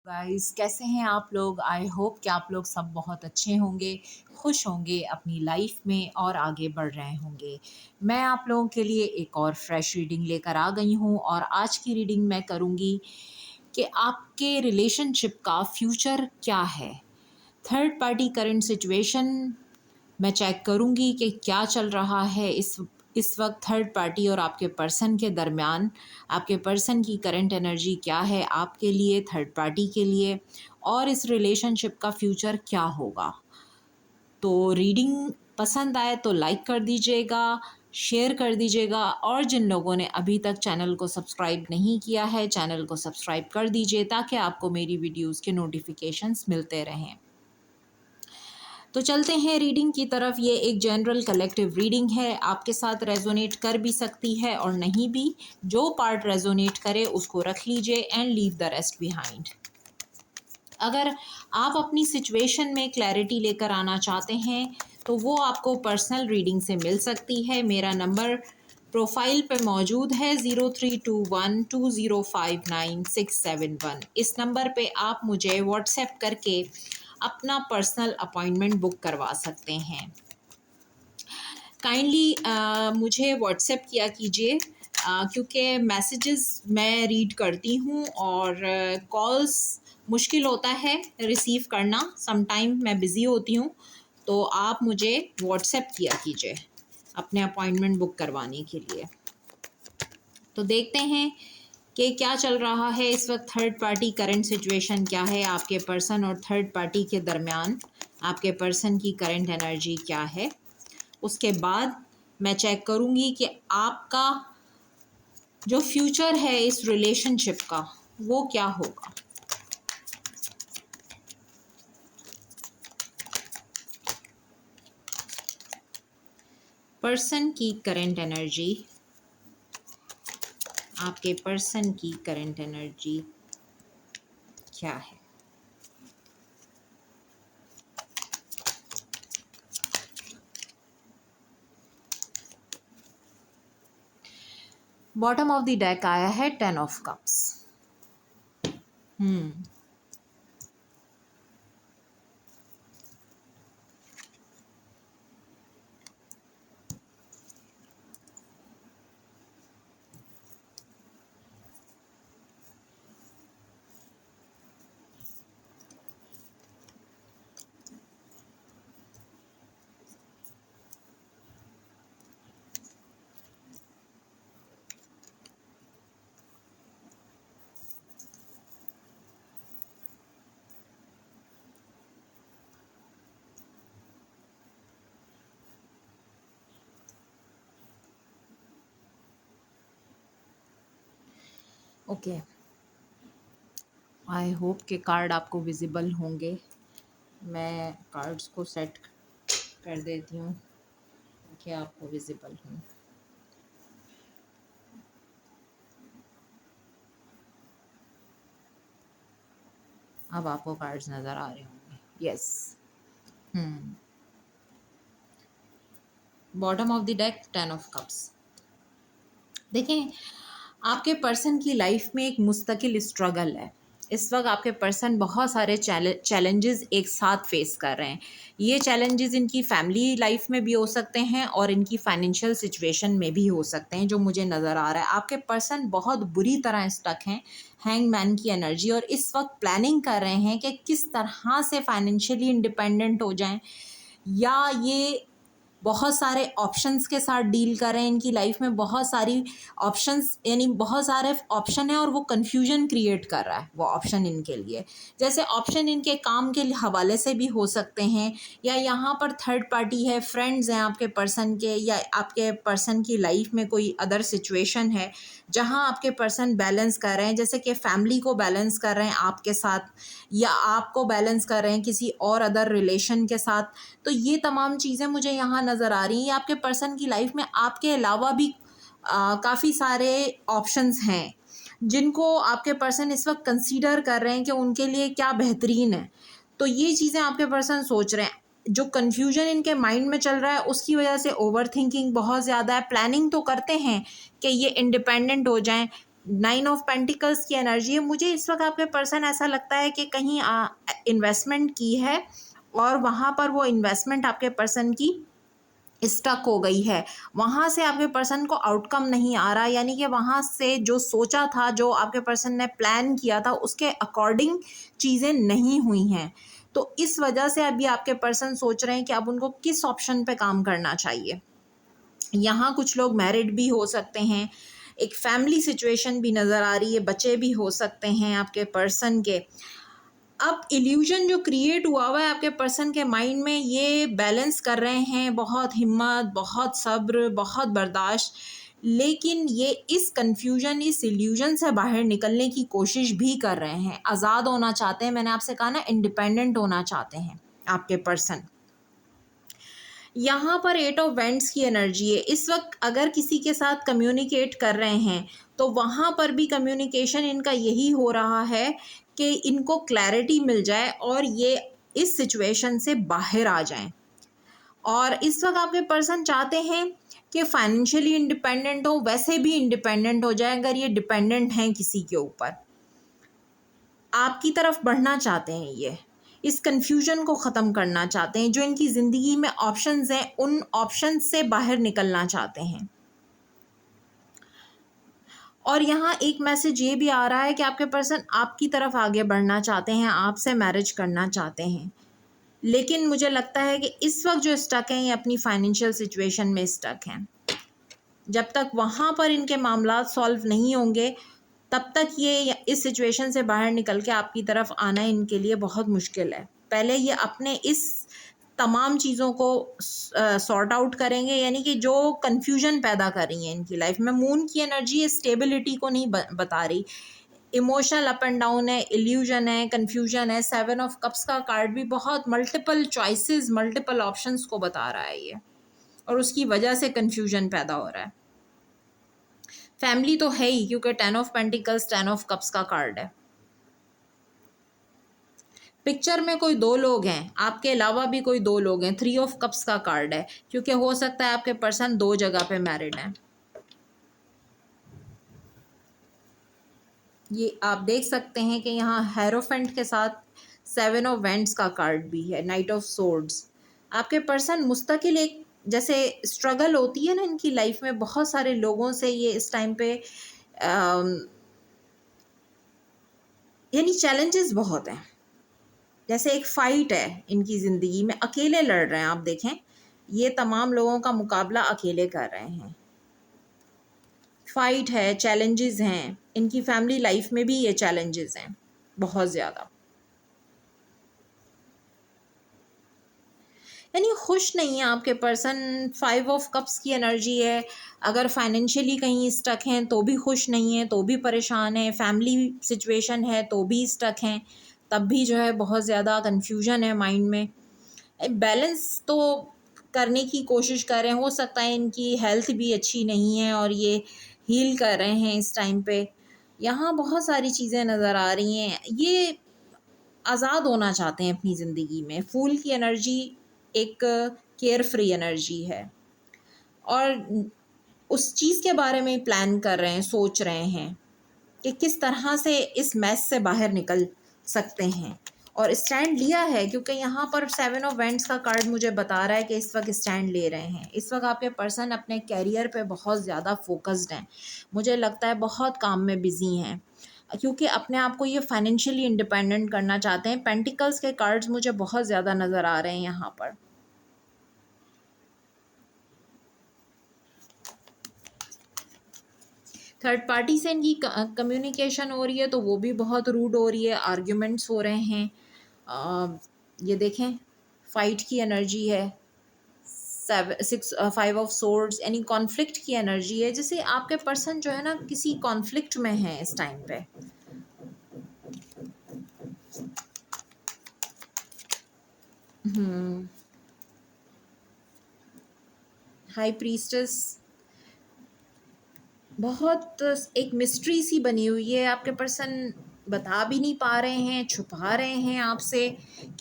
Guys, कैसे हैं आप लोग? आई होप कि आप लोग सब बहुत अच्छे होंगे, खुश होंगे अपनी लाइफ में और आगे बढ़ रहे होंगे। मैं आप लोगों के लिए एक और फ्रेश रीडिंग लेकर आ गई हूँ और आज की रीडिंग मैं करूँगी कि आपके रिलेशनशिप का फ्यूचर क्या है। थर्ड पार्टी करंट सिचुएशन मैं चेक करूँगी कि क्या चल रहा है इस वक्त थर्ड पार्टी और आपके पर्सन के दरमियान। आपके पर्सन की करंट एनर्जी क्या है आपके लिए, थर्ड पार्टी के लिए, और इस रिलेशनशिप का फ्यूचर क्या होगा। तो रीडिंग पसंद आए तो लाइक कर दीजिएगा, शेयर कर दीजिएगा, और जिन लोगों ने अभी तक चैनल को सब्सक्राइब नहीं किया है चैनल को सब्सक्राइब कर दीजिए ताकि आपको मेरी वीडियोस के नोटिफिकेशंस मिलते रहें। तो चलते हैं रीडिंग की तरफ। ये एक जनरल कलेक्टिव रीडिंग है, आपके साथ रेजोनेट कर भी सकती है और नहीं भी। जो पार्ट रेजोनेट करे उसको रख लीजिए and leave the rest behind. अगर आप अपनी सिचुएशन में क्लैरिटी लेकर आना चाहते हैं तो वो आपको पर्सनल रीडिंग से मिल सकती है। मेरा नंबर प्रोफाइल पे मौजूद है 0321205961। इस नंबर पे आप मुझे व्हाट्सएप करके अपना पर्सनल अपॉइंटमेंट बुक करवा सकते हैं। काइंडली मुझे व्हाट्सएप किया कीजिए क्योंकि मैसेजेस मैं रीड करती हूँ और कॉल्स मुश्किल होता है रिसीव करना, समटाइम मैं बिज़ी होती हूँ। तो आप मुझे व्हाट्सएप किया कीजिए अपने अपॉइंटमेंट बुक करवाने के लिए। तो देखते हैं कि क्या चल रहा है इस वक्त। थर्ड पार्टी करंट सिचुएशन क्या है आपके पर्सन और थर्ड पार्टी के दरमियान। आपके पर्सन की करंट एनर्जी क्या है, उसके बाद मैं चेक करूँगी कि आपका जो फ्यूचर है इस रिलेशनशिप का वो क्या होगा। पर्सन की करंट एनर्जी, आपके पर्सन की करंट एनर्जी क्या है। बॉटम ऑफ द डेक आया है 10 of cups. Okay, I hope के कार्ड आपको विजिबल होंगे। मैं कार्ड्स को सेट कर देती हूँ कि आपको विजिबल हों। अब आपको कार्ड्स नज़र आ रहे होंगे। Yes. Bottom of the deck 10 of cups. देखें, आपके पर्सन की लाइफ में एक मुस्तकिल स्ट्रगल है। इस वक्त आपके पर्सन बहुत सारे चैलेंजेस एक साथ फेस कर रहे हैं। ये चैलेंजेस इनकी फैमिली लाइफ में भी हो सकते हैं और इनकी फाइनेंशियल सिचुएशन में भी हो सकते हैं, जो मुझे नज़र आ रहा है। आपके पर्सन बहुत बुरी तरह स्टक हैं हैंगमैन की एनर्जी, और इस वक्त प्लानिंग कर रहे हैं कि किस तरह से फाइनेंशियली इंडिपेंडेंट हो जाएं, या ये बहुत सारे ऑप्शंस के साथ डील कर रहे हैं। इनकी लाइफ में बहुत सारी ऑप्शंस, यानी बहुत सारे ऑप्शन है और वो कन्फ्यूजन क्रिएट कर रहा है वो ऑप्शन इनके लिए। जैसे ऑप्शन इनके काम के हवाले से भी हो सकते हैं, या यहाँ पर थर्ड पार्टी है, फ्रेंड्स हैं आपके पर्सन के, या आपके पर्सन की लाइफ में कोई अदर सिचुएशन है जहाँ आपके पर्सन बैलेंस कर रहे हैं, जैसे कि फैमिली को बैलेंस कर रहे हैं आपके साथ, या आपको बैलेंस कर रहे हैं किसी और अदर रिलेशन के साथ। तो ये तमाम चीज़ें मुझे यहाँ नज़र आ रही हैं। आपके पर्सन की लाइफ में आपके अलावा भी काफ़ी सारे ऑप्शंस हैं जिनको आपके पर्सन इस वक्त कंसीडर कर रहे हैं कि उनके लिए क्या बेहतरीन है। तो ये चीज़ें आपके पर्सन सोच रहे हैं। जो कन्फ्यूजन इनके माइंड में चल रहा है उसकी वजह से ओवर थिंकिंग बहुत ज़्यादा है। प्लानिंग तो करते हैं कि ये इंडिपेंडेंट हो जाएं, 9 ऑफ पेंटिकल्स की एनर्जी है। मुझे इस वक्त आपके पर्सन ऐसा लगता है कि कहीं इन्वेस्टमेंट की है और वहाँ पर वो इन्वेस्टमेंट आपके पर्सन की स्टक हो गई है, वहाँ से आपके पर्सन को आउटकम नहीं आ रहा, यानी कि वहाँ से जो सोचा था, जो आपके पर्सन ने प्लान किया था, उसके अकॉर्डिंग चीज़ें नहीं हुई हैं। तो इस वजह से अभी आपके पर्सन सोच रहे हैं कि अब उनको किस ऑप्शन पे काम करना चाहिए। यहाँ कुछ लोग मैरिड भी हो सकते हैं, एक फैमिली सिचुएशन भी नज़र आ रही है, बच्चे भी हो सकते हैं आपके पर्सन के। अब इल्यूजन जो क्रिएट हुआ है आपके पर्सन के माइंड में, ये बैलेंस कर रहे हैं, बहुत हिम्मत, बहुत सब्र, बहुत बर्दाश्त, लेकिन ये इस कन्फ्यूजन, इस इल्यूजन से बाहर निकलने की कोशिश भी कर रहे हैं। आज़ाद होना चाहते हैं, मैंने आपसे कहा ना, इंडिपेंडेंट होना चाहते हैं आपके पर्सन। यहाँ पर 8 ऑफ वेंट्स की एनर्जी है। इस वक्त अगर किसी के साथ कम्युनिकेट कर रहे हैं तो वहाँ पर भी कम्युनिकेशन इनका यही हो रहा है कि इनको क्लैरिटी मिल जाए और ये इस सिचुएशन से बाहर आ जाएं। और इस वक्त आपके पर्सन चाहते हैं कि फाइनेंशियली इंडिपेंडेंट हो, वैसे भी इंडिपेंडेंट हो जाए। अगर ये डिपेंडेंट हैं किसी के ऊपर, आपकी तरफ बढ़ना चाहते हैं, ये इस कन्फ्यूजन को ख़त्म करना चाहते हैं। जो इनकी ज़िंदगी में ऑप्शंस हैं, उन ऑप्शंस से बाहर निकलना चाहते हैं। और यहाँ एक मैसेज ये भी आ रहा है कि आपके पर्सन आपकी तरफ आगे बढ़ना चाहते हैं, आपसे मैरिज करना चाहते हैं। लेकिन मुझे लगता है कि इस वक्त जो स्टक हैं, ये अपनी फाइनेंशियल सिचुएशन में स्टक हैं। जब तक वहाँ पर इनके मामला सॉल्व नहीं होंगे, तब तक ये इस सिचुएशन से बाहर निकल के आपकी तरफ आना इनके लिए बहुत मुश्किल है। पहले ये अपने इस तमाम चीज़ों को सॉर्ट आउट करेंगे, यानी कि जो कन्फ्यूजन पैदा कर रही हैं इनकी लाइफ में। मून की एनर्जी स्टेबिलिटी को नहीं बता रही, इमोशनल अप एंड डाउन है, इल्यूजन है, कन्फ्यूजन है। 7 ऑफ कप्स का कार्ड भी बहुत मल्टीपल चॉइसेस, मल्टीपल ऑप्शंस को बता रहा है ये, और उसकी वजह से कन्फ्यूजन पैदा हो रहा है। फैमिली तो है ही, क्योंकि 10 ऑफ पेंटिकल्स 10 ऑफ कप्स का कार्ड है। पिक्चर में कोई दो लोग हैं, आपके अलावा भी कोई दो लोग हैं। 3 ऑफ कप्स का कार्ड है, क्योंकि हो सकता है आपके पर्सन दो जगह पे मैरिड हैं। ये आप देख सकते हैं कि यहाँ हेरोफेंट के साथ 7 ऑफ वेंट्स का कार्ड भी है, नाइट ऑफ सोर्ड्स। आपके पर्सन मुस्तकिल, एक जैसे स्ट्रगल होती है ना इनकी लाइफ में, बहुत सारे लोगों से ये इस टाइम पे यानी चैलेंजेस बहुत हैं। जैसे एक फ़ाइट है इनकी ज़िंदगी में, अकेले लड़ रहे हैं। आप देखें, ये तमाम लोगों का मुकाबला अकेले कर रहे हैं। फ़ाइट है, चैलेंजेस हैं, इनकी फैमिली लाइफ में भी ये चैलेंजेस हैं बहुत ज़्यादा। यानी खुश नहीं है आपके पर्सन। 5 ऑफ कप्स की एनर्जी है। अगर फाइनेंशियली कहीं स्टक हैं तो भी खुश नहीं है, तो भी परेशान है। फैमिली सिचुएशन है तो भी स्टक हैं, तब भी जो है बहुत ज़्यादा कन्फ्यूजन है माइंड में। बैलेंस तो करने की कोशिश कर रहे हैं। हो सकता है इनकी हेल्थ भी अच्छी नहीं है और ये हील कर रहे हैं इस टाइम पे। यहाँ बहुत सारी चीज़ें नज़र आ रही हैं। ये आज़ाद होना चाहते हैं अपनी ज़िंदगी में। फूल की एनर्जी एक केयर फ्री एनर्जी है, और उस चीज़ के बारे में प्लान कर रहे हैं, सोच रहे हैं कि किस तरह से इस मैस से बाहर निकल सकते हैं। और स्टैंड लिया है, क्योंकि यहाँ पर 7 ऑफ वेंट्स का कार्ड मुझे बता रहा है कि इस वक्त स्टैंड ले रहे हैं। इस वक्त आपके पर्सन अपने कैरियर पे बहुत ज़्यादा फोकस्ड हैं। मुझे लगता है बहुत काम में बिज़ी हैं, क्योंकि अपने आप को ये फाइनेंशियली इंडिपेंडेंट करना चाहते हैं। पेंटिकल्स के कार्ड्स मुझे बहुत ज़्यादा नज़र आ रहे हैं यहाँ पर। थर्ड पार्टी से इनकी कम्युनिकेशन हो रही है तो वो भी बहुत रूड हो रही है, आर्ग्यूमेंट्स हो रहे हैं। ये देखें, फाइट की एनर्जी है। 5 ऑफ सोर्ड्स यानी कॉन्फ्लिक्ट की एनर्जी है। जैसे आपके पर्सन जो है ना किसी कॉन्फ्लिक्ट में है इस टाइम पे। हाई प्रीस्टेस बहुत एक मिस्ट्री सी बनी हुई है। आपके पर्सन बता भी नहीं पा रहे हैं, छुपा रहे हैं आपसे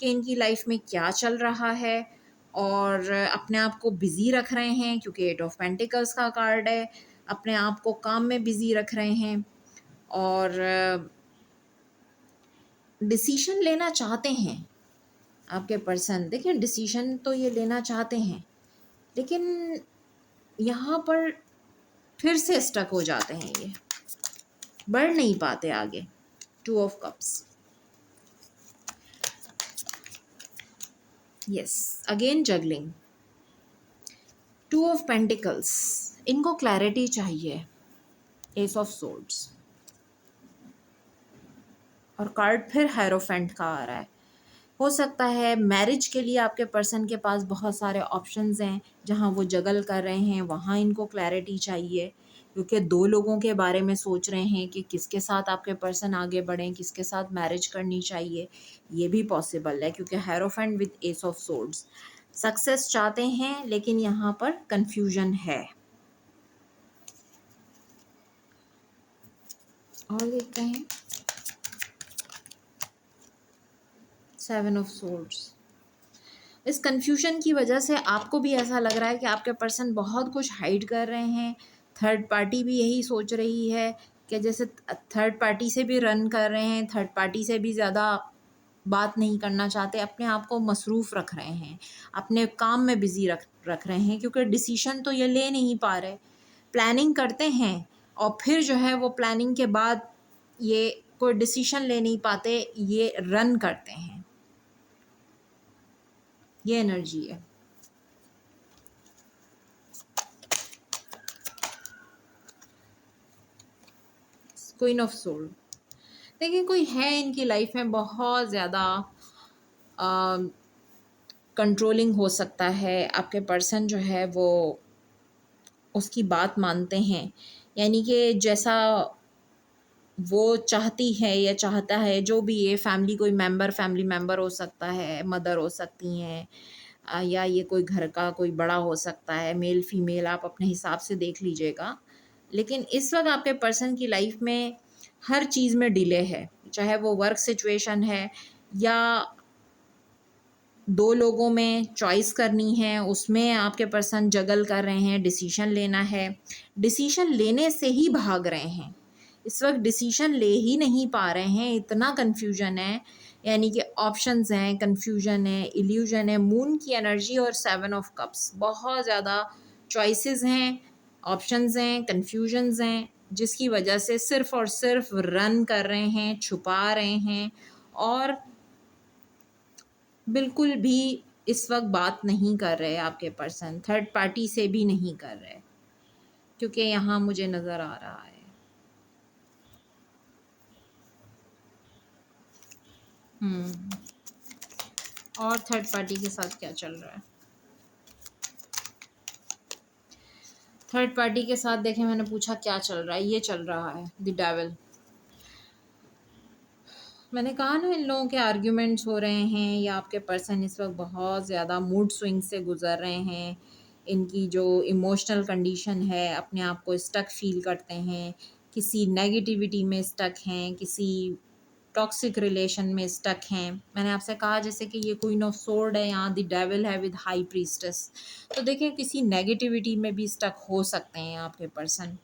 कि इनकी लाइफ में क्या चल रहा है, और अपने आप को बिज़ी रख रहे हैं, क्योंकि 8 ऑफ पेंटिकल्स का कार्ड है। अपने आप को काम में बिज़ी रख रहे हैं। और डिसीजन लेना चाहते हैं आपके पर्सन। देखिए डिसीजन तो ये लेना चाहते हैं, लेकिन यहाँ पर फिर से स्टक हो जाते हैं, ये बढ़ नहीं पाते आगे। 2 of cups, yes, again juggling. 2 of pentacles, इनको क्लैरिटी चाहिए। एस ऑफ सोर्ड्स, और कार्ड फिर हायरोफेंट का आ रहा है। हो सकता है मैरिज के लिए आपके पर्सन के पास बहुत सारे ऑप्शंस हैं, जहां वो जगल कर रहे हैं, वहां इनको क्लैरिटी चाहिए, क्योंकि 2 लोगों के बारे में सोच रहे हैं कि किसके साथ आपके पर्सन आगे बढ़ें, किसके साथ मैरिज करनी चाहिए। ये भी पॉसिबल है, क्योंकि hierophant with S of swords, success चाहते हैं लेकिन यहाँ पर कंफ्यूजन है। और देखते हैं 7 ऑफ सोर्ड्स। इस कन्फ्यूजन की वजह से आपको भी ऐसा लग रहा है कि आपके पर्सन बहुत कुछ हाइड कर रहे हैं। थर्ड पार्टी भी यही सोच रही है कि जैसे थर्ड पार्टी से भी रन कर रहे हैं, थर्ड पार्टी से भी ज़्यादा बात नहीं करना चाहते, अपने आप को मसरूफ़ रख रहे हैं, अपने काम में बिज़ी रख रहे हैं, क्योंकि डिसीशन तो ये ले नहीं पा रहे। प्लानिंग करते हैं और फिर जो है वो प्लानिंग के बाद ये कोई डिसीशन ले नहीं पाते, ये रन करते हैं। ये एनर्जी है। क्वीन ऑफ सोल, देखिए कोई है इनकी लाइफ में बहुत ज़्यादा कंट्रोलिंग हो सकता है। आपके पर्सन जो है वो उसकी बात मानते हैं, यानी कि जैसा वो चाहती है या चाहता है, जो भी ये फैमिली, कोई मेंबर, फैमिली मेंबर हो सकता है, मदर हो सकती हैं, या ये कोई घर का कोई बड़ा हो सकता है, मेल फीमेल आप अपने हिसाब से देख लीजिएगा। लेकिन इस वक्त आपके पर्सन की लाइफ में हर चीज़ में डिले है, चाहे वो वर्क सिचुएशन है या 2 लोगों में चॉइस करनी है, उसमें आपके पर्सन जगल कर रहे हैं, डिसीजन लेना है, डिसीजन लेने से ही भाग रहे हैं। इस वक्त डिसीजन ले ही नहीं पा रहे हैं, इतना कन्फ्यूजन है, यानी कि ऑप्शंस हैं, कन्फ्यूजन है, इल्यूजन है। मून की एनर्जी और 7 ऑफ कप्स, बहुत ज़्यादा चॉइसेस हैं, ऑप्शंस हैं, कन्फ्यूजन्स हैं, जिसकी वजह से सिर्फ़ और सिर्फ रन कर रहे हैं, छुपा रहे हैं, और बिल्कुल भी इस वक्त बात नहीं कर रहे आपके पर्सन, थर्ड पार्टी से भी नहीं कर रहे, क्योंकि यहाँ मुझे नज़र आ रहा है और थर्ड पार्टी के साथ क्या चल रहा है। थर्ड पार्टी के साथ देखें, मैंने पूछा क्या चल रहा है, ये चल रहा है द डेविल। मैंने कहा ना, इन लोगों के आर्ग्यूमेंट्स हो रहे हैं, या आपके पर्सन इस वक्त बहुत ज़्यादा मूड स्विंग से गुज़र रहे हैं। इनकी जो इमोशनल कंडीशन है, अपने आप को स्टक फील करते हैं, किसी नेगेटिविटी में स्टक हैं, किसी टॉक्सिक रिलेशन में स्टक हैं। मैंने आपसे कहा जैसे कि ये क्वीन ऑफ सोर्ड है, यहाँ द डेविल है विद हाई प्रीस्टेस। तो देखिए किसी नेगेटिविटी में भी स्टक हो सकते हैं आपके पर्सन।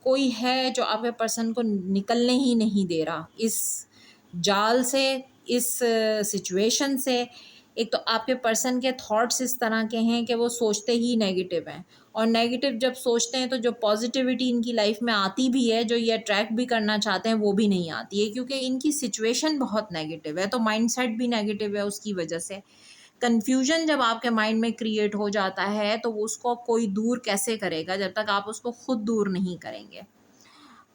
कोई है जो आपके पर्सन को निकलने ही नहीं दे रहा इस जाल से, इस सिचुएशन से। एक तो आपके पर्सन के थॉट्स इस तरह के हैं कि वो सोचते ही नेगेटिव हैं, और नेगेटिव जब सोचते हैं तो जो पॉजिटिविटी इनकी लाइफ में आती भी है, जो ये अट्रैक्ट भी करना चाहते हैं, वो भी नहीं आती है, क्योंकि इनकी सिचुएशन बहुत नेगेटिव है, तो माइंडसेट भी नेगेटिव है। उसकी वजह से कन्फ्यूजन जब आपके माइंड में क्रिएट हो जाता है, तो उसको कोई दूर कैसे करेगा जब तक आप उसको खुद दूर नहीं करेंगे।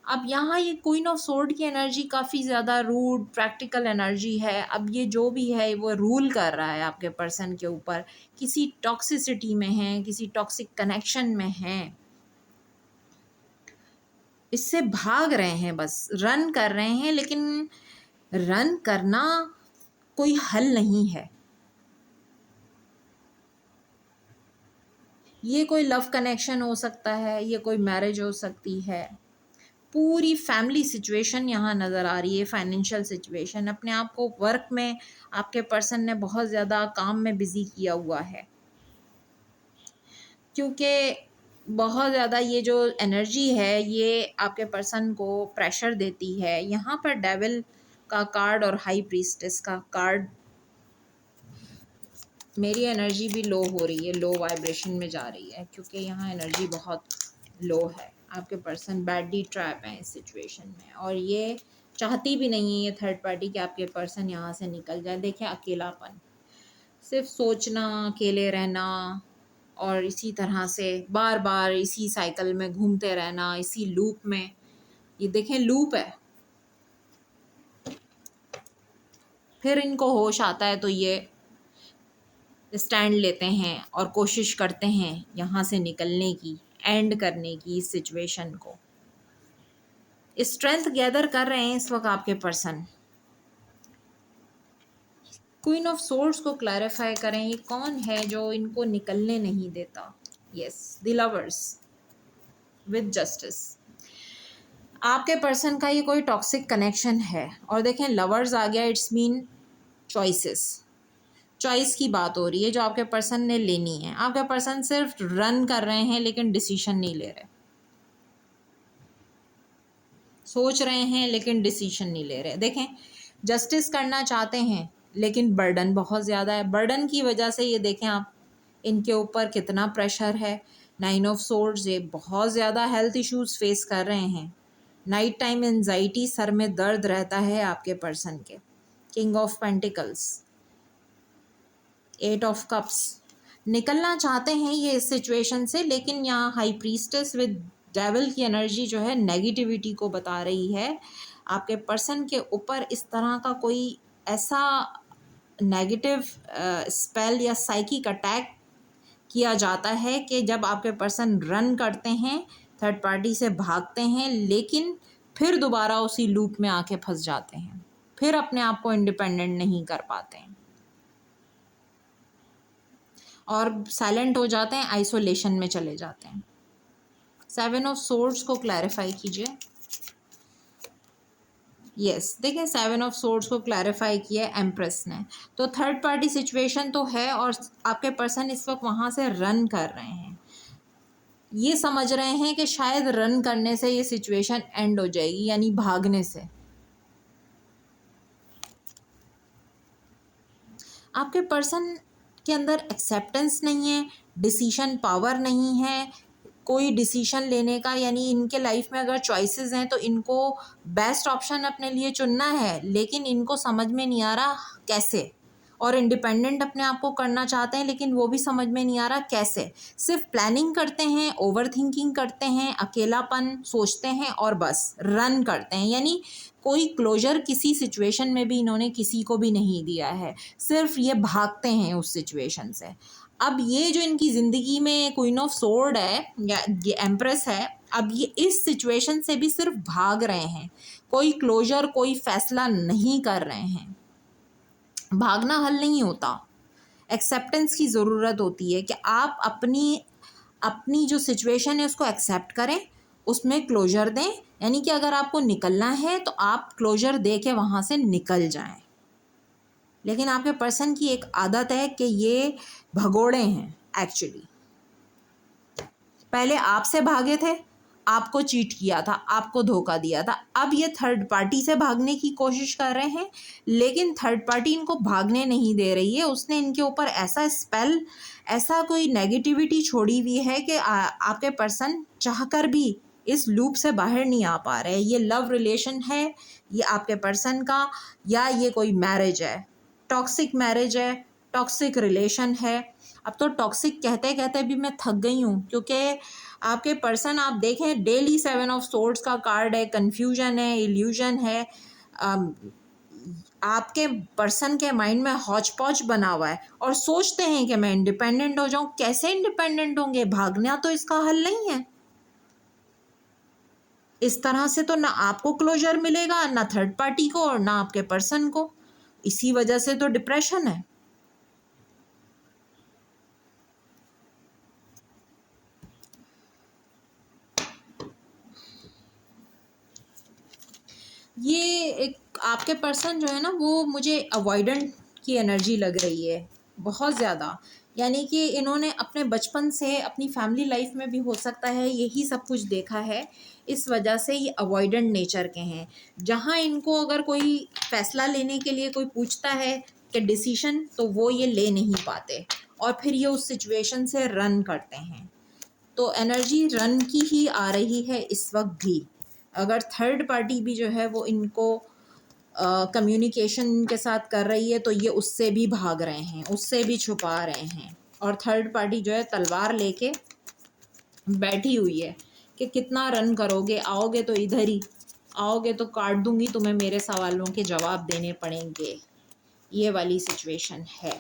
अब यहाँ ये क्वीन ऑफ सोर्ड की एनर्जी काफ़ी ज़्यादा रूड प्रैक्टिकल एनर्जी है। अब ये जो भी है वो रूल कर रहा है आपके पर्सन के ऊपर, किसी टॉक्सिसिटी में है, किसी टॉक्सिक कनेक्शन में है, इससे भाग रहे हैं, बस रन कर रहे हैं, लेकिन रन करना कोई हल नहीं है। ये कोई लव कनेक्शन हो सकता है, ये कोई मैरिज हो सकती है, पूरी फैमिली सिचुएशन यहाँ नज़र आ रही है, फाइनेंशियल सिचुएशन। अपने आप को वर्क में आपके पर्सन ने बहुत ज़्यादा काम में बिज़ी किया हुआ है, क्योंकि बहुत ज़्यादा ये जो एनर्जी है ये आपके पर्सन को प्रेशर देती है। यहाँ पर डेविल का कार्ड और हाई प्रीस्टेस का कार्ड, मेरी एनर्जी भी लो हो रही है, लो वाइब्रेशन में जा रही है, क्योंकि यहाँ एनर्जी बहुत लो है। आपके पर्सन बैडली ट्रैप है इस सिचुएशन में, और ये चाहती भी नहीं है ये थर्ड पार्टी कि आपके पर्सन यहाँ से निकल जाए। देखिए अकेलापन, सिर्फ सोचना, अकेले रहना, और इसी तरह से बार बार इसी साइकिल में घूमते रहना, इसी लूप में। ये देखें लूप है। फिर इनको होश आता है तो ये स्टैंड लेते हैं और कोशिश करते हैं यहाँ से निकलने की, एंड करने की इस सिचुएशन को। स्ट्रेंथ गैदर कर रहे हैं इस वक्त आपके पर्सन। क्वीन ऑफ सोर्ड्स को क्लैरिफाई करें, ये कौन है जो इनको निकलने नहीं देता। Yes, the lovers with justice. आपके पर्सन का ये कोई टॉक्सिक कनेक्शन है, और देखें लवर्स आ गया, इट्स मीन चॉइसेस। चॉइस की बात हो रही है जो आपके पर्सन ने लेनी है। आपके पर्सन सिर्फ रन कर रहे हैं लेकिन डिसीजन नहीं ले रहे, सोच रहे हैं लेकिन डिसीजन नहीं ले रहे। देखें जस्टिस करना चाहते हैं लेकिन बर्डन बहुत ज़्यादा है। बर्डन की वजह से ये देखें आप, इनके ऊपर कितना प्रेशर है। 9 ऑफ सोर्ड्स, ये बहुत ज़्यादा हेल्थ इश्यूज फेस कर रहे हैं। नाइट टाइम एंजाइटी, सर में दर्द रहता है आपके पर्सन के। King of pentacles, 8 of cups, निकलना चाहते हैं ये इस सिचुएशन से, लेकिन यहाँ हाई प्रीस्टेस विद डेविल की एनर्जी जो है नेगेटिविटी को बता रही है। आपके पर्सन के ऊपर इस तरह का कोई ऐसा नेगेटिव स्पेल या साइकिक अटैक किया जाता है कि जब आपके पर्सन रन करते हैं, थर्ड पार्टी से भागते हैं, लेकिन फिर दोबारा उसी लूप में आके फंस जाते हैं, फिर अपने आप को इंडिपेंडेंट नहीं कर पाते हैं और साइलेंट हो जाते हैं, आइसोलेशन में चले जाते हैं। 7 ऑफ सोर्ड्स को क्लैरिफाई कीजिए। यस, देखिए 7 ऑफ सोर्ड्स को क्लैरिफाई किया एम्प्रेस ने। तो थर्ड पार्टी सिचुएशन तो है, और आपके पर्सन इस वक्त वहाँ से रन कर रहे हैं। ये समझ रहे हैं कि शायद रन करने से ये सिचुएशन एंड हो जाएगी, यानी भागने से। आपके पर्सन के अंदर एक्सेप्टेंस नहीं है, डिसीजन पावर नहीं है, कोई डिसीजन लेने का, यानी इनके लाइफ में अगर चॉइसेस हैं तो इनको बेस्ट ऑप्शन अपने लिए चुनना है, लेकिन इनको समझ में नहीं आ रहा कैसे। और इंडिपेंडेंट अपने आप को करना चाहते हैं, लेकिन वो भी समझ में नहीं आ रहा कैसे। सिर्फ प्लानिंग करते हैं, ओवर थिंकिंग करते हैं, अकेलापन सोचते हैं और बस रन करते हैं। यानी कोई क्लोजर किसी सिचुएशन में भी इन्होंने किसी को भी नहीं दिया है, सिर्फ ये भागते हैं उस सिचुएशन से। अब ये जो इनकी ज़िंदगी में क्वीन ऑफ सोर्ड है या ये एम्प्रेस है, अब ये इस सिचुएशन से भी सिर्फ भाग रहे हैं, कोई क्लोजर, कोई फैसला नहीं कर रहे हैं। भागना हल नहीं होता, एक्सेप्टेंस की ज़रूरत होती है कि आप अपनी अपनी जो सिचुएशन है उसको एक्सेप्ट करें, उसमें क्लोजर दें। यानी कि अगर आपको निकलना है तो आप क्लोजर दे के वहाँ से निकल जाएं। लेकिन आपके पर्सन की एक आदत है कि ये भगोड़े हैं एक्चुअली। पहले आपसे भागे थे, आपको चीट किया था, आपको धोखा दिया था, अब ये थर्ड पार्टी से भागने की कोशिश कर रहे हैं, लेकिन थर्ड पार्टी इनको भागने नहीं दे रही है। उसने इनके ऊपर ऐसा स्पेल, ऐसा कोई नेगेटिविटी छोड़ी हुई है कि आपके पर्सन चाहकर भी इस लूप से बाहर नहीं आ पा रहे। ये लव रिलेशन है ये आपके पर्सन का, या ये कोई मैरिज है, टॉक्सिक मैरिज है, टॉक्सिक रिलेशन है। अब तो टॉक्सिक कहते कहते भी मैं थक गई हूँ, क्योंकि आपके पर्सन आप देखें डेली 7 ऑफ सोर्ड्स का कार्ड है, कन्फ्यूजन है, इल्यूजन है। आपके पर्सन के माइंड में हौच पौच बना हुआ है और सोचते हैं कि मैं इंडिपेंडेंट हो जाऊं। कैसे इंडिपेंडेंट होंगे? भागना तो इसका हल नहीं है। इस तरह से तो ना आपको क्लोजर मिलेगा, ना थर्ड पार्टी को, और ना आपके पर्सन को। इसी वजह से तो डिप्रेशन है। ये एक आपके पर्सन जो है ना, वो मुझे अवॉइडेंट की एनर्जी लग रही है बहुत ज़्यादा। यानी कि इन्होंने अपने बचपन से अपनी फैमिली लाइफ में भी हो सकता है यही सब कुछ देखा है, इस वजह से ये अवॉइडेंट नेचर के हैं। जहाँ इनको अगर कोई फैसला लेने के लिए कोई पूछता है कि डिसीशन, तो वो ये ले नहीं पाते और फिर ये उस सिचुएशन से रन करते हैं। तो एनर्जी रन की ही आ रही है इस वक्त भी। अगर थर्ड पार्टी भी जो है वो इनको कम्युनिकेशन के साथ कर रही है, तो ये उससे भी भाग रहे हैं, उससे भी छुपा रहे हैं। और थर्ड पार्टी जो है तलवार लेके बैठी हुई है कि कितना रन करोगे, आओगे तो इधर ही आओगे तो काट दूंगी, तुम्हें मेरे सवालों के जवाब देने पड़ेंगे। ये वाली सिचुएशन है।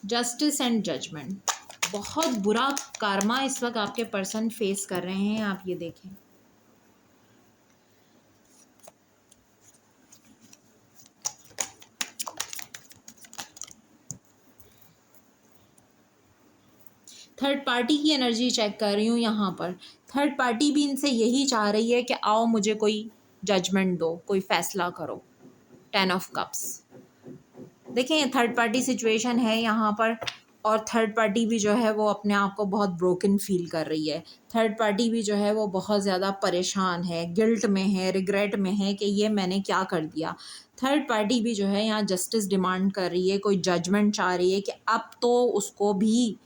जस्टिस एंड जजमेंट, बहुत बुरा कार्मा इस वक्त आपके पर्सन फेस कर रहे हैं। आप ये देखें, थर्ड पार्टी की एनर्जी चेक कर रही हूँ यहाँ पर। थर्ड पार्टी भी इनसे यही चाह रही है कि आओ मुझे कोई जजमेंट दो, कोई फैसला करो। 10 ऑफ कप्स, देखें ये थर्ड पार्टी सिचुएशन है यहाँ पर। और थर्ड पार्टी भी जो है वो अपने आप को बहुत ब्रोकन फील कर रही है। थर्ड पार्टी भी जो है वो बहुत ज़्यादा परेशान है, गिल्ट में है, रिग्रेट में है कि ये मैंने क्या कर दिया। थर्ड पार्टी भी जो है यहाँ जस्टिस डिमांड कर रही है, कोई जजमेंट चाह रही है कि अब तो उसको भी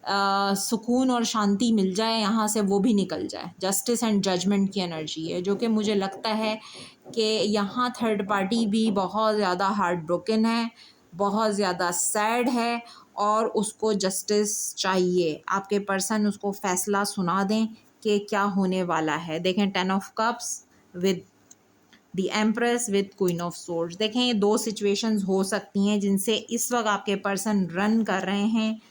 सुकून और शांति मिल जाए, यहाँ से वो भी निकल जाए। जस्टिस एंड जजमेंट की एनर्जी है, जो कि मुझे लगता है कि यहाँ थर्ड पार्टी भी बहुत ज़्यादा हार्ट ब्रोकन है, बहुत ज़्यादा सैड है और उसको जस्टिस चाहिए। आपके पर्सन उसको फ़ैसला सुना दें कि क्या होने वाला है। देखें 10 of cups with the empress with queen of swords. देखें ये दो सिचुएशंस हो सकती हैं जिनसे इस वक्त आपके पर्सन रन कर रहे हैं।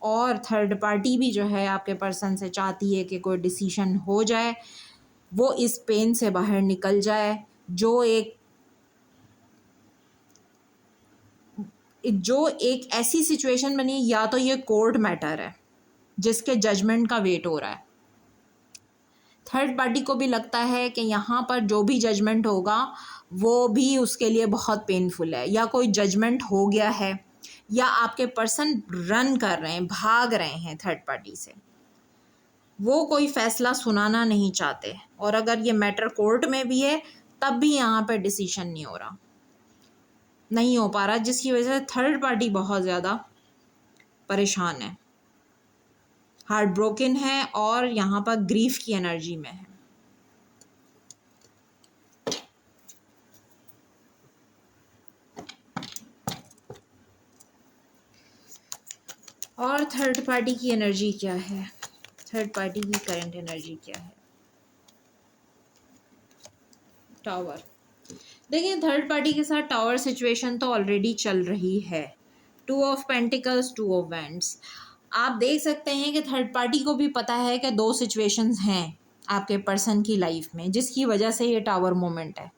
और थर्ड पार्टी भी जो है आपके पर्सन से चाहती है कि कोई डिसीजन हो जाए, वो इस पेन से बाहर निकल जाए। जो एक ऐसी सिचुएशन बनी, या तो ये कोर्ट मैटर है जिसके जजमेंट का वेट हो रहा है। थर्ड पार्टी को भी लगता है कि यहाँ पर जो भी जजमेंट होगा वो भी उसके लिए बहुत पेनफुल है, या कोई जजमेंट हो गया है, या आपके पर्सन रन कर रहे हैं, भाग रहे हैं थर्ड पार्टी से। वो कोई फैसला सुनाना नहीं चाहते, और अगर ये मैटर कोर्ट में भी है तब भी यहाँ पर डिसीजन नहीं हो पा रहा, जिसकी वजह से थर्ड पार्टी बहुत ज़्यादा परेशान है, हार्ट ब्रोकन है और यहाँ पर ग्रीफ की एनर्जी में है। और थर्ड पार्टी की एनर्जी क्या है, थर्ड पार्टी की करंट एनर्जी क्या है। टावर, देखिए थर्ड पार्टी के साथ टावर सिचुएशन तो ऑलरेडी चल रही है। 2 ऑफ पेंटिकल्स, 2 ऑफ वैंड्स। आप देख सकते हैं कि थर्ड पार्टी को भी पता है कि दो सिचुएशंस हैं आपके पर्सन की लाइफ में, जिसकी वजह से ये टावर मोमेंट है।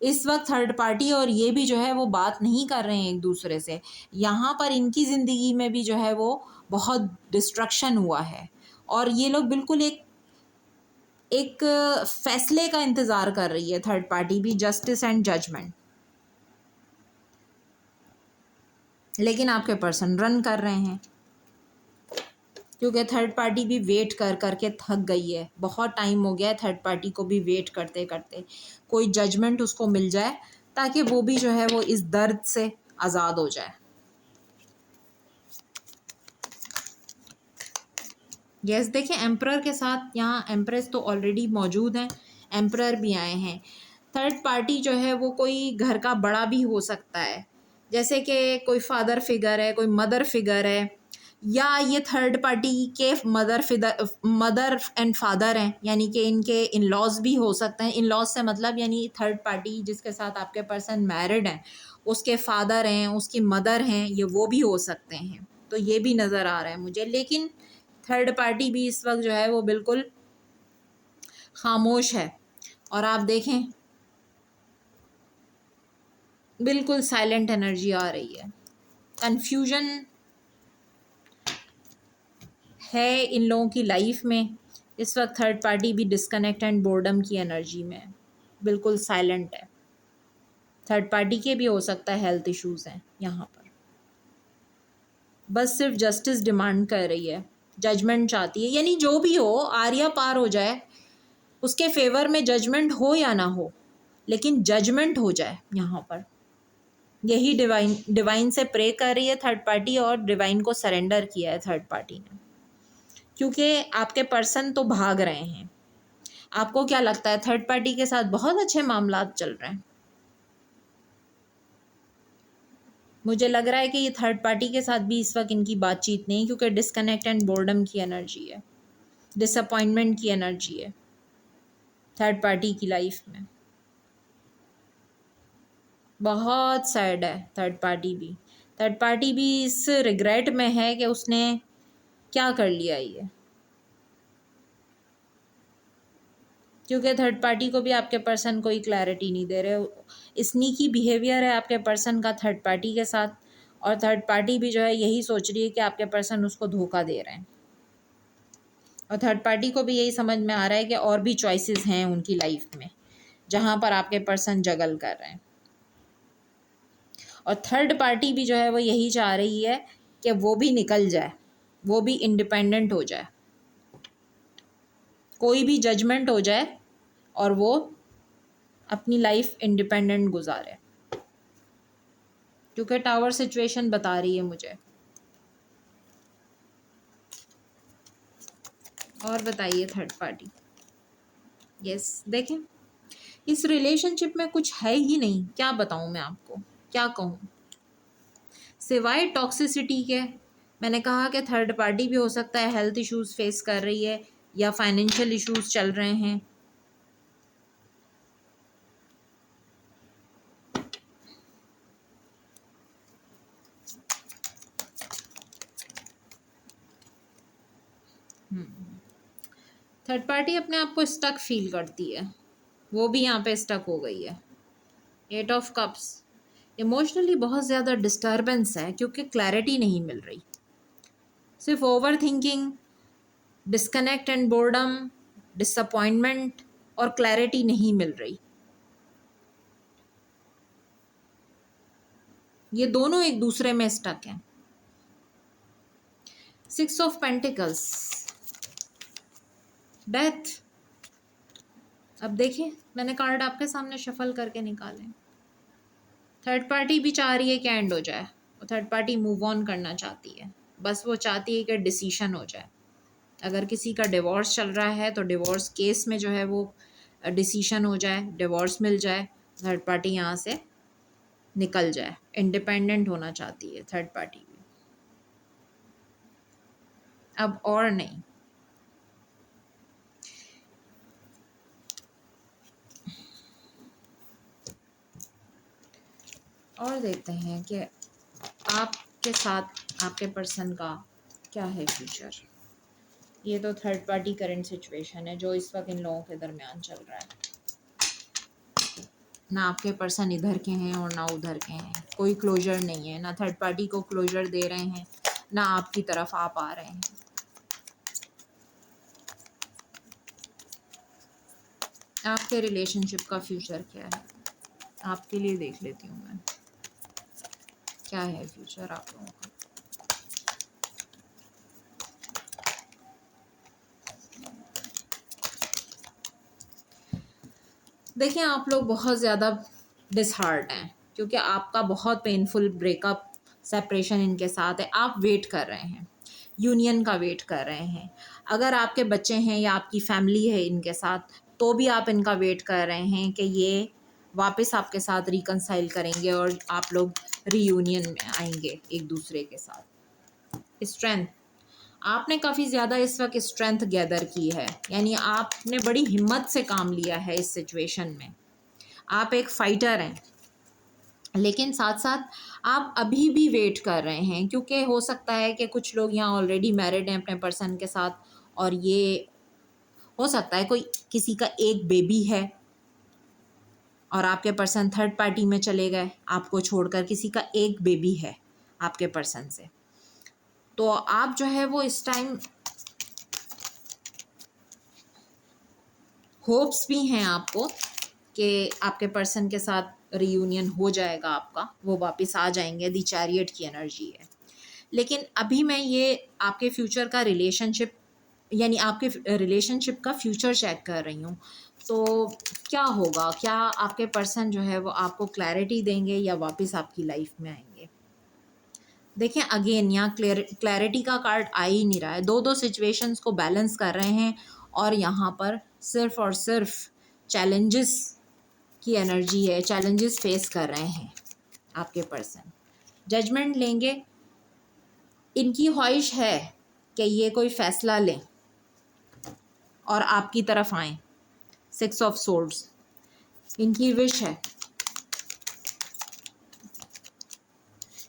इस वक्त थर्ड पार्टी और ये भी जो है वो बात नहीं कर रहे हैं एक दूसरे से। यहाँ पर इनकी ज़िंदगी में भी जो है वो बहुत डिस्ट्रक्शन हुआ है, और ये लोग बिल्कुल एक फैसले का इंतज़ार कर रही है थर्ड पार्टी भी, जस्टिस एंड जजमेंट। लेकिन आपके पर्सन रन कर रहे हैं, क्योंकि थर्ड पार्टी भी वेट कर करके थक गई है। बहुत टाइम हो गया है थर्ड पार्टी को भी वेट करते करते, कोई जजमेंट उसको मिल जाए ताकि वो भी जो है वो इस दर्द से आज़ाद हो जाए। यस, देखें एम्परर के साथ यहाँ एम्प्रेस तो ऑलरेडी मौजूद हैं, एम्परर भी आए हैं। थर्ड पार्टी जो है वो कोई घर का बड़ा भी हो सकता है, जैसे कि कोई फादर फिगर है, कोई मदर फिगर है, या ये थर्ड पार्टी के मदर एंड फादर हैं, यानी कि इनके इन लॉज भी हो सकते हैं। इन लॉज से मतलब यानी थर्ड पार्टी जिसके साथ आपके पर्सन मैरिड हैं उसके फादर हैं, उसकी मदर हैं, ये वो भी हो सकते हैं। तो ये भी नज़र आ रहा है मुझे। लेकिन थर्ड पार्टी भी इस वक्त जो है वो बिल्कुल खामोश है, और आप देखें बिल्कुल साइलेंट एनर्जी आ रही है। कन्फ्यूजन है इन लोगों की लाइफ में इस वक्त। थर्ड पार्टी भी डिस्कनेक्ट एंड बोर्डम की एनर्जी में है। बिल्कुल साइलेंट है। थर्ड पार्टी के भी हो सकता है हेल्थ इश्यूज़ हैं यहाँ पर, बस सिर्फ जस्टिस डिमांड कर रही है, जजमेंट चाहती है, यानी जो भी हो आर्या पार हो जाए, उसके फेवर में जजमेंट हो या ना हो, लेकिन जजमेंट हो जाए यहाँ पर। यही डिवाइन से प्रे कर रही है थर्ड पार्टी, और डिवाइन को सरेंडर किया है थर्ड पार्टी ने, क्योंकि आपके पर्सन तो भाग रहे हैं। आपको क्या लगता है, थर्ड पार्टी के साथ बहुत अच्छे मामलात चल रहे हैं? मुझे लग रहा है कि ये थर्ड पार्टी के साथ भी इस वक्त इनकी बातचीत नहीं, क्योंकि डिस्कनेक्ट एंड बोर्डम की एनर्जी है, डिसअपॉइंटमेंट की एनर्जी है थर्ड पार्टी की लाइफ में। बहुत सैड है थर्ड पार्टी भी। थर्ड पार्टी भी इस रिग्रेट में है कि उसने क्या कर लिया ये, क्योंकि थर्ड पार्टी को भी आपके पर्सन कोई क्लैरिटी नहीं दे रहे। स्नीकी बिहेवियर है आपके पर्सन का थर्ड पार्टी के साथ, और थर्ड पार्टी भी जो है यही सोच रही है कि आपके पर्सन उसको धोखा दे रहे हैं, और थर्ड पार्टी को भी यही समझ में आ रहा है कि और भी चॉइसेस हैं उनकी लाइफ में जहाँ पर आपके पर्सन जगल कर रहे हैं। और थर्ड पार्टी भी जो है वो यही चाह रही है कि वो भी निकल जाए, वो भी इंडिपेंडेंट हो जाए, कोई भी जजमेंट हो जाए और वो अपनी लाइफ इंडिपेंडेंट गुजारे, क्योंकि टावर सिचुएशन बता रही है मुझे। और बताइए थर्ड पार्टी। यस, देखें इस रिलेशनशिप में कुछ है ही नहीं, क्या बताऊं मैं आपको, क्या कहूँ सिवाय टॉक्सिसिटी के। मैंने कहा कि थर्ड पार्टी भी हो सकता है हेल्थ इश्यूज फेस कर रही है, या फाइनेंशियल इश्यूज चल रहे हैं। थर्ड पार्टी अपने आप को स्टक फील करती है, वो भी यहाँ पे स्टक हो गई है। 8 ऑफ कप्स, इमोशनली बहुत ज़्यादा डिस्टर्बेंस है, क्योंकि क्लैरिटी नहीं मिल रही, सिर्फ over thinking, disconnect and boredom, disappointment, और क्लैरिटी नहीं मिल रही। ये दोनों एक दूसरे में स्टक हैं। 6 ऑफ पेंटिकल्स, डेथ। अब देखिए मैंने कार्ड आपके सामने शफल करके निकाले। थर्ड पार्टी भी चाह रही है कि एंड हो जाए, वो थर्ड पार्टी मूव ऑन करना चाहती है, बस वो चाहती है कि डिसीशन हो जाए। अगर किसी का डिवोर्स चल रहा है तो डिवोर्स केस में जो है वो डिसीशन हो जाए, डिवोर्स मिल जाए, थर्ड पार्टी यहाँ से निकल जाए। इंडिपेंडेंट होना चाहती है थर्ड पार्टी भी, अब और नहीं। और देखते हैं कि आपके साथ आपके पर्सन का क्या है फ्यूचर। ये तो थर्ड पार्टी करंट सिचुएशन है जो इस वक्त इन लोगों के दरमियान चल रहा है। ना आपके पर्सन इधर के हैं और ना उधर के हैं, कोई क्लोजर नहीं है, ना थर्ड पार्टी को क्लोजर दे रहे हैं, ना आपकी तरफ आप आ रहे हैं। आपके रिलेशनशिप का फ्यूचर क्या है, आपके लिए देख लेती हूँ मैं, क्या है फ्यूचर आप लोगों का। देखिए आप लोग बहुत ज़्यादा डिसहार्ट हैं, क्योंकि आपका बहुत पेनफुल ब्रेकअप सेपरेशन इनके साथ है। आप वेट कर रहे हैं, यूनियन का वेट कर रहे हैं। अगर आपके बच्चे हैं या आपकी फैमिली है इनके साथ, तो भी आप इनका वेट कर रहे हैं कि ये वापस आपके साथ रिकंसाइल करेंगे और आप लोग रीयूनियन में आएंगे एक दूसरे के साथ। स्ट्रेंथ, आपने काफ़ी ज़्यादा इस वक्त स्ट्रेंथ गैदर की है, यानी आपने बड़ी हिम्मत से काम लिया है इस सिचुएशन में। आप एक फाइटर हैं, लेकिन साथ साथ आप अभी भी वेट कर रहे हैं, क्योंकि हो सकता है कि कुछ लोग यहाँ ऑलरेडी मैरिड हैं अपने पर्सन के साथ, और ये हो सकता है कोई किसी का एक बेबी है और आपके पर्सन थर्ड पार्टी में चले गए, आपको छोड़कर किसी का एक बेबी है आपके पर्सन से। तो आप जो है वो इस टाइम होप्स भी हैं आपको कि आपके पर्सन के साथ रियूनियन हो जाएगा आपका, वो वापस आ जाएंगे, दी चैरियट की एनर्जी है। लेकिन अभी मैं ये आपके फ्यूचर का रिलेशनशिप, यानी आपके रिलेशनशिप का फ्यूचर चेक कर रही हूँ। तो क्या होगा, क्या आपके पर्सन जो है वो आपको क्लैरिटी देंगे या वापस आपकी लाइफ में आएंगे? देखें अगेन यहाँ क्लैरिटी का कार्ड आ ही नहीं रहा है। दो दो सिचुएशंस को बैलेंस कर रहे हैं और यहाँ पर सिर्फ और सिर्फ चैलेंजेस की एनर्जी है, चैलेंजेस फेस कर रहे हैं आपके पर्सन। जजमेंट लेंगे, इनकी ख्वाहिश है कि ये कोई फ़ैसला लें और आपकी तरफ आएँ। 6 ऑफ सोर्ड्स इनकी विश है,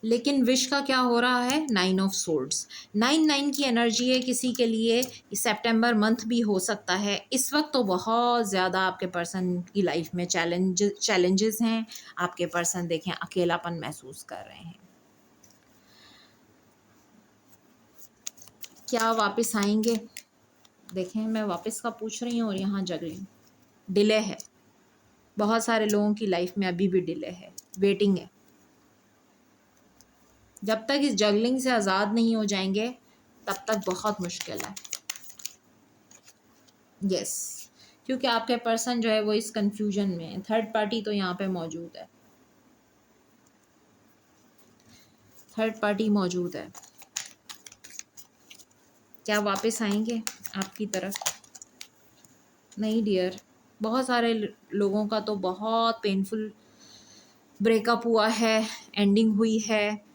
लेकिन विश का क्या हो रहा है? 9 ऑफ सोर्ड्स। 9 की एनर्जी है किसी के लिए। सितंबर मंथ भी हो सकता है। इस वक्त तो बहुत ज़्यादा आपके पर्सन की लाइफ में चैलेंजेस हैं। आपके पर्सन देखें अकेलापन महसूस कर रहे हैं। क्या वापस आएंगे? देखें मैं वापस का पूछ रही हूँ और यहाँ जगलिंग डिले है। बहुत सारे लोगों की लाइफ में अभी भी डिले है, वेटिंग है। जब तक इस जगलिंग से आज़ाद नहीं हो जाएंगे तब तक बहुत मुश्किल है। यस, क्योंकि आपके पर्सन जो है वो इस कंफ्यूजन में है। थर्ड पार्टी तो यहाँ पे मौजूद है, थर्ड पार्टी मौजूद है। क्या वापस आएंगे आपकी तरफ? नहीं डियर, बहुत सारे लोगों का तो बहुत पेनफुल ब्रेकअप हुआ है, एंडिंग हुई है।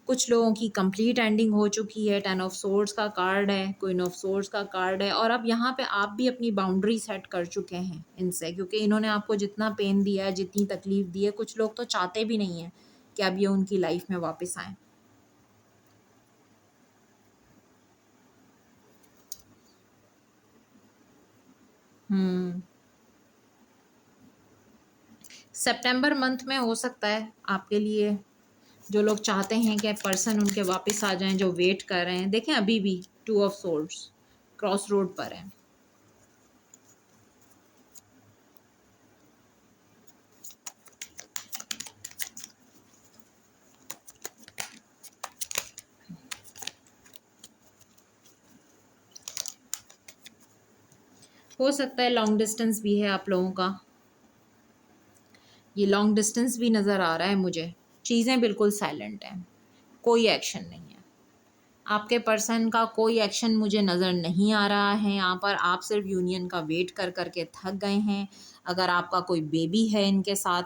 कुछ लोगों की कंप्लीट एंडिंग हो चुकी है। 10 ऑफ सोर्ड्स का कार्ड है, क्वीन ऑफ सोर्ड्स का कार्ड है। और अब यहाँ पे आप भी अपनी बाउंड्री सेट कर चुके हैं इनसे, क्योंकि इन्होंने आपको जितना पेन दिया है, जितनी तकलीफ़ दी है, कुछ लोग तो चाहते भी नहीं हैं कि अब ये उनकी लाइफ में वापस आएँ। सितंबर मंथ में हो सकता है आपके लिए, जो लोग चाहते हैं कि पर्सन उनके वापस आ जाएं, जो वेट कर रहे हैं। देखें अभी भी 2 ऑफ सोर्ड्स क्रॉस रोड पर है। हो सकता है लॉन्ग डिस्टेंस भी है आप लोगों का। ये लॉन्ग डिस्टेंस भी नज़र आ रहा है मुझे। चीज़ें बिल्कुल साइलेंट हैं, कोई एक्शन नहीं है। आपके पर्सन का कोई एक्शन मुझे नज़र नहीं आ रहा है यहाँ पर। आप सिर्फ यूनियन का वेट कर कर के थक गए हैं। अगर आपका कोई बेबी है इनके साथ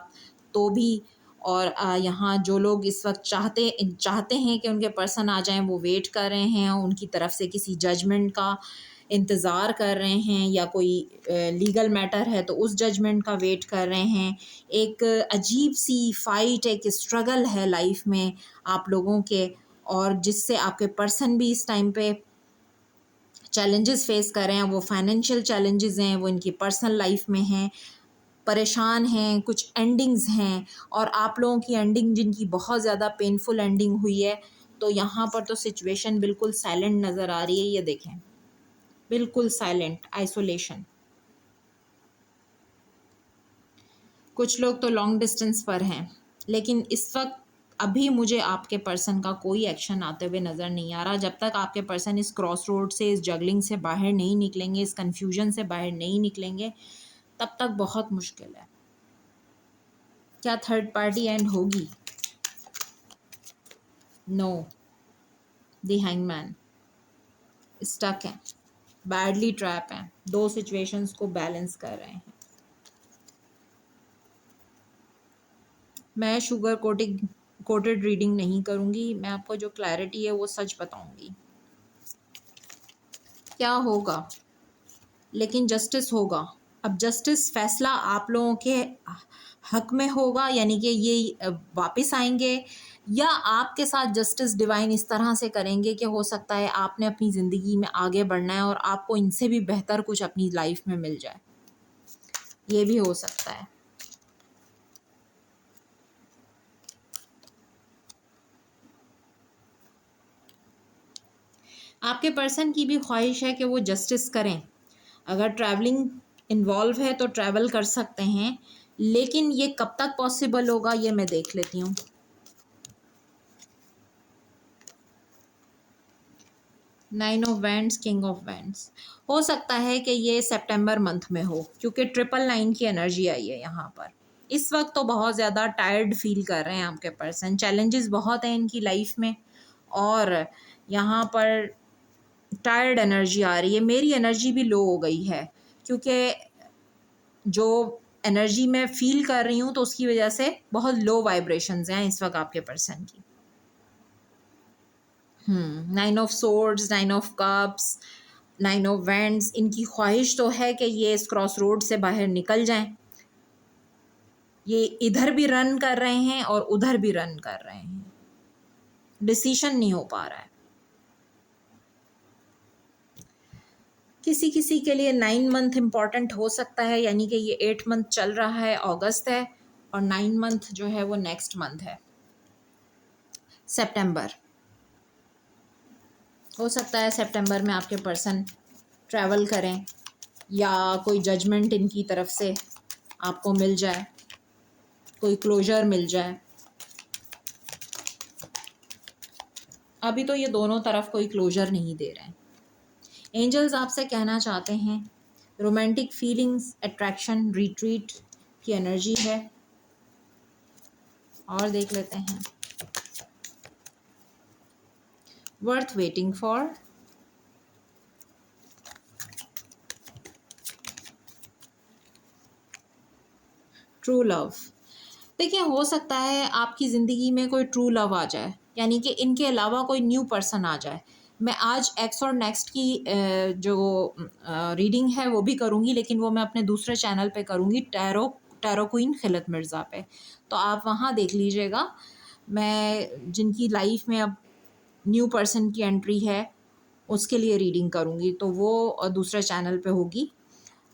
तो भी, और यहाँ जो लोग इस वक्त चाहते हैं कि उनके पर्सन आ जाएं, वो वेट कर रहे हैं, उनकी तरफ से किसी जजमेंट का इंतज़ार कर रहे हैं, या कोई लीगल मैटर है तो उस जजमेंट का वेट कर रहे हैं। एक अजीब सी फ़ाइट, एक स्ट्रगल है लाइफ में आप लोगों के, और जिससे आपके पर्सन भी इस टाइम पे चैलेंजेस फेस कर रहे हैं। वो फाइनेंशियल चैलेंजेस हैं, वो इनकी पर्सनल लाइफ में हैं, परेशान हैं, कुछ एंडिंग्स हैं, और आप लोगों की एंडिंग जिनकी बहुत ज़्यादा पेनफुल एंडिंग हुई है। तो यहाँ पर तो सिचुएशन बिल्कुल साइलेंट नज़र आ रही है। ये देखें बिल्कुल साइलेंट, आइसोलेशन। कुछ लोग तो लॉन्ग डिस्टेंस पर हैं, लेकिन इस वक्त अभी मुझे आपके पर्सन का कोई एक्शन आते हुए नज़र नहीं आ रहा। जब तक आपके पर्सन इस क्रॉस रोड से, इस जगलिंग से बाहर नहीं निकलेंगे, इस कन्फ्यूजन से बाहर नहीं निकलेंगे, तब तक बहुत मुश्किल है। क्या थर्ड पार्टी एंड होगी? नो। द हैंगमैन स्टक है, बैडली ट्रैप हैं, दो सिचुएशंस को बैलेंस कर रहे हैं। मैं शुगर कोटेड रीडिंग नहीं करूँगी, मैं आपको जो क्लैरिटी है वो सच बताऊँगी। क्या होगा, लेकिन जस्टिस होगा। अब जस्टिस फैसला आप लोगों के हक में होगा, यानी कि ये वापस आएंगे, या आपके साथ जस्टिस डिवाइन इस तरह से करेंगे कि हो सकता है आपने अपनी ज़िंदगी में आगे बढ़ना है और आपको इनसे भी बेहतर कुछ अपनी लाइफ में मिल जाए। ये भी हो सकता है। आपके पर्सन की भी ख्वाहिश है कि वो जस्टिस करें। अगर ट्रैवलिंग इन्वॉल्व है तो ट्रैवल कर सकते हैं, लेकिन ये कब तक पॉसिबल होगा ये मैं देख लेती हूँ। Nine of wands, king of wands. हो सकता है कि ये सितंबर मंथ में हो, क्योंकि 999 की एनर्जी आई है यहाँ पर। इस वक्त तो बहुत ज़्यादा टायर्ड फील कर रहे हैं आपके पर्सन, चैलेंजेस बहुत हैं इनकी लाइफ में, और यहाँ पर टायर्ड एनर्जी आ रही है। मेरी एनर्जी भी लो हो गई है, क्योंकि जो एनर्जी मैं फील कर रही हूँ तो उसकी वजह से बहुत लो वाइब्रेशंस हैं इस वक्त आपके पर्सन की। Nine of swords, nine of cups, nine of wands. इनकी ख्वाहिश तो है कि ये इस क्रॉस रोड से बाहर निकल जाएं। ये इधर भी रन कर रहे हैं और उधर भी रन कर रहे हैं, डिसीशन नहीं हो पा रहा है। किसी किसी के लिए 9 मंथ इम्पॉर्टेंट हो सकता है, यानी कि ये 8 मंथ चल रहा है, अगस्त है, और 9 मंथ जो है वो नेक्स्ट मंथ है, सितंबर। हो सकता है सितंबर में आपके पर्सन ट्रैवल करें, या कोई जजमेंट इनकी तरफ से आपको मिल जाए, कोई क्लोजर मिल जाए। अभी तो ये दोनों तरफ कोई क्लोजर नहीं दे रहे हैं। एंजल्स आपसे कहना चाहते हैं रोमांटिक फीलिंग्स, अट्रैक्शन, रिट्रीट की एनर्जी है। और देख लेते हैं worth waiting for. True love. देखिए, हो सकता है आपकी ज़िंदगी में कोई ट्रू लव आ जाए, यानी कि इनके अलावा कोई न्यू पर्सन आ जाए। मैं आज एक्स और नेक्स्ट की जो रीडिंग है वो भी करूँगी, लेकिन वो मैं अपने दूसरे चैनल पे करूँगी, टैरो क्वीन खिलत मिर्ज़ा पे, तो आप वहाँ देख लीजिएगा। मैं जिनकी लाइफ में अब न्यू पर्सन की एंट्री है उसके लिए रीडिंग करूँगी, तो वो दूसरे चैनल पे होगी।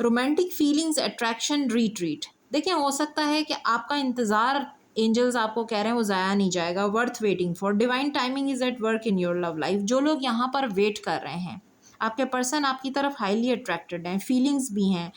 Romantic feelings, attraction, retreat. देखिए, हो सकता है कि आपका इंतज़ार, एंजल्स आपको कह रहे हैं, वो ज़ाया नहीं जाएगा। Worth waiting for, divine timing is at work in your love life. जो लोग यहाँ पर वेट कर रहे हैं, आपके पर्सन आपकी तरफ हाईली अट्रैक्टेड हैं, फीलिंग्स भी हैं,